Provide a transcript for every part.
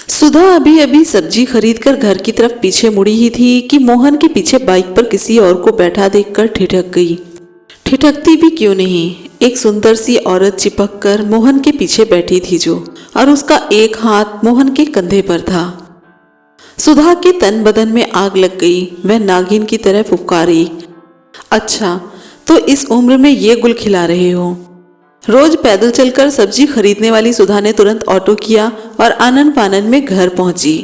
सुधा अभी अभी सब्जी खरीदकर घर की तरफ पीछे मुड़ी ही थी कि मोहन के पीछे बाइक पर किसी और को बैठा देखकर ठिठक गई। ठिठकती भी क्यों नहीं, एक सुंदर सी औरत चिपक कर मोहन के पीछे बैठी थी जो, और उसका एक हाथ मोहन के कंधे पर था। सुधा के तन बदन में आग लग गई। वह नागिन की तरह फुफकारी, अच्छा तो इस उम्र में ये गुल खिला रहे हो। रोज पैदल चलकर सब्जी खरीदने वाली सुधा ने तुरंत ऑटो किया और आनन फानन में घर पहुंची।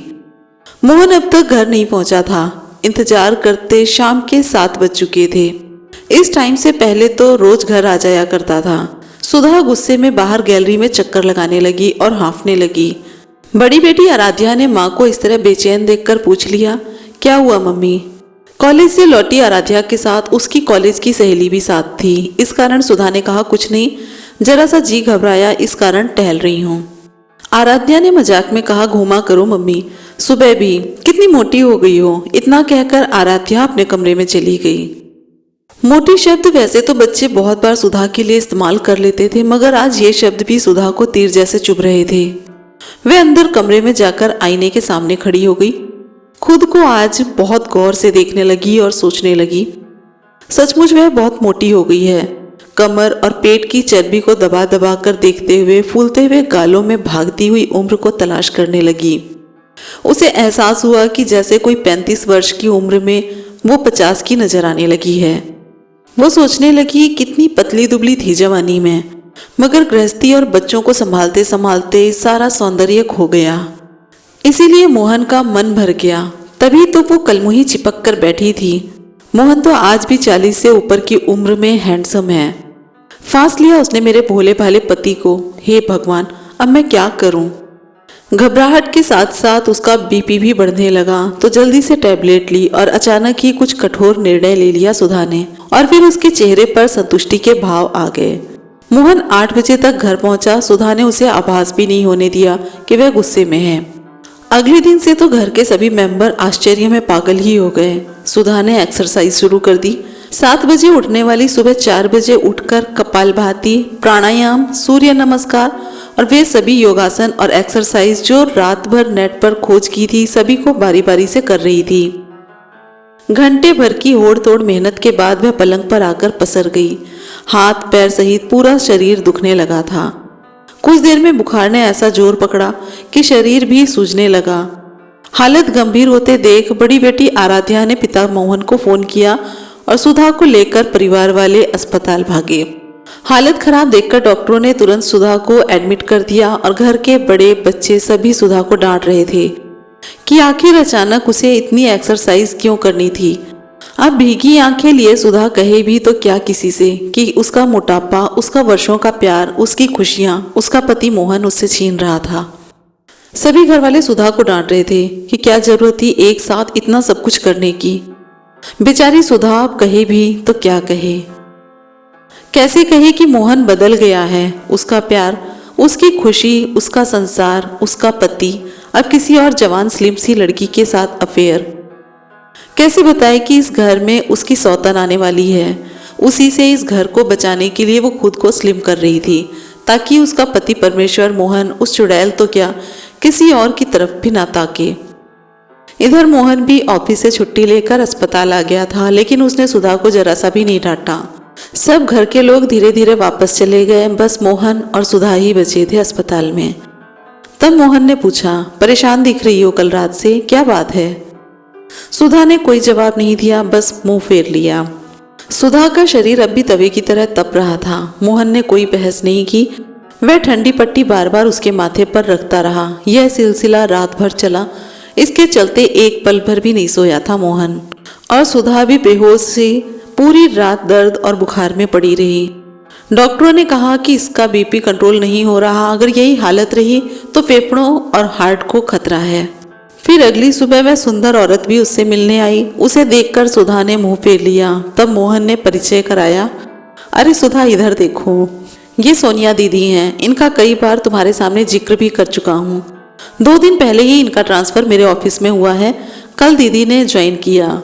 मोहन अब तक घर नहीं पहुंचा था। इंतजार करते शाम के 7 बज चुके थे। इस टाइम से पहले तो रोज घर आ जाया करता था। सुधा गुस्से में बाहर गैलरी में चक्कर लगाने लगी और हाँफने लगी। बड़ी बेटी आराध्या ने माँ को इस तरह बेचैन देखकर पूछ लिया, क्या हुआ मम्मी? कॉलेज से लौटी आराध्या के साथ उसकी कॉलेज की सहेली भी साथ थी। इस कारण सुधा ने कहा, कुछ नहीं, जरा सा जी घबराया, इस कारण टहल रही हूँ। आराध्या ने मजाक में कहा, घूमा करो मम्मी, सुबह भी कितनी मोटी हो गई हो। इतना कहकर आराध्या अपने कमरे में चली गई। मोटी शब्द वैसे तो बच्चे बहुत बार सुधा के लिए इस्तेमाल कर लेते थे, मगर आज ये शब्द भी सुधा को तीर जैसे चुभ रहे थे। वह अंदर कमरे में जाकर आईने के सामने खड़ी हो गई। खुद को आज बहुत गौर से देखने लगी और सोचने लगी, सचमुच वह बहुत मोटी हो गई है। कमर और पेट की चर्बी को दबा दबा कर देखते हुए फूलते हुए गालों में भागती हुई उम्र को तलाश करने लगी। उसे एहसास हुआ कि जैसे कोई 35 वर्ष की उम्र में वो 50 की नजर आने लगी है। वो सोचने लगी, कितनी पतली दुबली थी जवानी में, मगर गृहस्थी और बच्चों को संभालते संभालते सारा सौंदर्य खो गया। इसीलिए मोहन का मन भर गया। तभी तो वो कलमुही चिपक कर बैठी थी। मोहन तो आज भी 40 से ऊपर की उम्र में हैंडसम है। फांस लिया उसने मेरे भोले भाले पति को। हे भगवान, अब मैं क्या करूं? घबराहट के साथ साथ उसका बीपी भी बढ़ने लगा, तो जल्दी से टैबलेट ली और अचानक ही कुछ कठोर निर्णय ले लिया सुधा ने, और फिर उसके चेहरे पर संतुष्टि के भाव आ गए। मोहन 8 बजे तक घर पहुंचा। सुधा ने उसे आभास भी नहीं होने दिया कि वह गुस्से में है। अगले दिन से तो घर के सभी मेंबर आश्चर्य में पागल ही हो गए। सुधा ने एक्सरसाइज शुरू कर दी। 7 बजे उठने वाली सुबह 4 बजे उठकर कपालभाति, प्राणायाम, सूर्य नमस्कार और वे सभी योगासन और एक्सरसाइज जो रात भर नेट पर खोज की थी, सभी को बारी बारी से कर रही थी। घंटे भर की होड़ तोड़ मेहनत के बाद वह पलंग पर आकर पसर गई। हाथ पैर सहित पूरा शरीर दुखने लगा था। कुछ देर में बुखार ने ऐसा जोर पकड़ा कि शरीर भी सूजने लगा। हालत गंभीर होते देख बड़ी बेटी आराध्या ने पिता मोहन को फोन किया और सुधा को लेकर परिवार वाले अस्पताल भागे। हालत खराब देखकर डॉक्टरों ने तुरंत सुधा को एडमिट कर दिया और घर के बड़े बच्चे सभी सुधा को डांट रहे थे कि आखिर अचानक उसे इतनी एक्सरसाइज क्यों करनी थी। अब भीगी आंखें लिए सुधा कहे भी तो क्या किसी से कि उसका मोटापा, उसका वर्षों का प्यार, उसकी खुशियां उसका पति मोहन उससे छीन रहा था। सभी घर वाले सुधा को डांट रहे थे कि क्या जरूरत थी एक साथ इतना सब कुछ करने की। बेचारी सुधा अब कहे भी तो क्या कहे, कैसे कहे कि मोहन बदल गया है। उसका प्यार, उसकी खुशी, उसका संसार, उसका पति अब किसी और जवान स्लिम सी लड़की के साथ अफेयर। कैसे बताए कि इस घर में उसकी सौतन आने वाली है। उसी से इस घर को बचाने के लिए वो खुद को स्लिम कर रही थी, ताकि उसका पति परमेश्वर मोहन उस चुड़ैल तो क्या किसी और की तरफ भी ना ताके। इधर मोहन भी ऑफिस से छुट्टी लेकर अस्पताल आ गया था, लेकिन उसने सुधा को जरा सा भी नहीं डांटा। सब घर के लोग धीरे धीरे वापस चले गए। बस मोहन और सुधा ही बचे थे अस्पताल में। तब मोहन ने पूछा, परेशान दिख रही हो कल रात से, क्या बात है? सुधा ने कोई जवाब नहीं दिया, बस मुंह फेर लिया। सुधा का शरीर अब भी तवे की तरह तप रहा था। मोहन ने कोई बहस नहीं की। वह ठंडी पट्टी बार बार उसके माथे पर रखता रहा। यह सिलसिला रात भर चला। इसके चलते एक पल भर भी नहीं सोया था मोहन, और सुधा भी बेहोश से पूरी रात दर्द और बुखार में पड़ी रही। डॉक्टरों ने कहा कि इसका बीपी कंट्रोल नहीं हो रहा। अगर यही हालत रही तो फेफड़ों और हार्ट को खतरा है। फिर अगली सुबह वह सुंदर औरत भी उससे मिलने आई। उसे देखकर सुधा ने मुंह फेर लिया। तब मोहन ने परिचय कराया, अरे सुधा इधर देखो, ये सोनिया दीदी हैं। इनका कई बार तुम्हारे सामने जिक्र भी कर चुका हूँ। 2 दिन पहले ही इनका ट्रांसफर मेरे ऑफिस में हुआ है। कल दीदी ने ज्वाइन किया।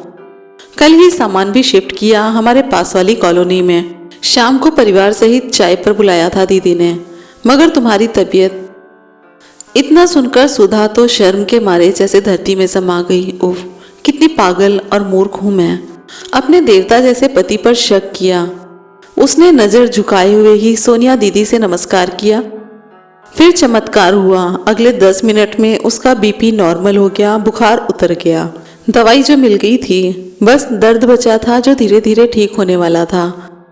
कल ही सामान भी शिफ्ट किया हमारे पास वाली कॉलोनी में। शाम को परिवार सहित चाय पर बुलाया था दीदी ने, मगर तुम्हारी तबीयत इतना सुनकर सुधा तो शर्म के मारे जैसे धरती में समा गई। उफ, कितनी पागल और मूर्ख हूं मैं। अपने देवता जैसे पति पर शक किया। उसने नजर झुकाए हुए ही सोनिया दीदी से नमस्कार किया। फिर चमत्कार हुआ। अगले 10 मिनट में उसका बीपी नॉर्मल हो गया, बुखार उतर गया। दवाई जो मिल गई थी, बस दर्द बचा था जो धीरे धीरे ठीक होने वाला था।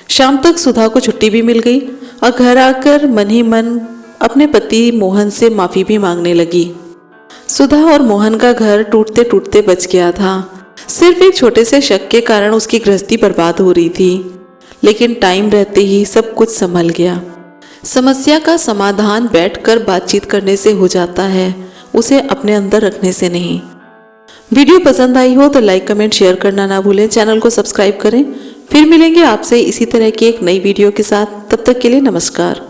शाम तक सुधा को छुट्टी भी मिल गई और घर आकर मन ही मन अपने पति मोहन से माफी भी मांगने लगी। सुधा और मोहन का घर टूटते टूटते बच गया था। सिर्फ एक छोटे से शक के कारण उसकी गृहस्थी बर्बाद हो रही थी, लेकिन टाइम रहते ही सब कुछ संभल गया। समस्या का समाधान बैठकर बातचीत करने से हो जाता है, उसे अपने अंदर रखने से नहीं। वीडियो पसंद आई हो तो लाइक कमेंट शेयर करना ना भूलें, चैनल को सब्सक्राइब करें। फिर मिलेंगे आपसे इसी तरह की एक नई वीडियो के साथ। तब तक के लिए नमस्कार।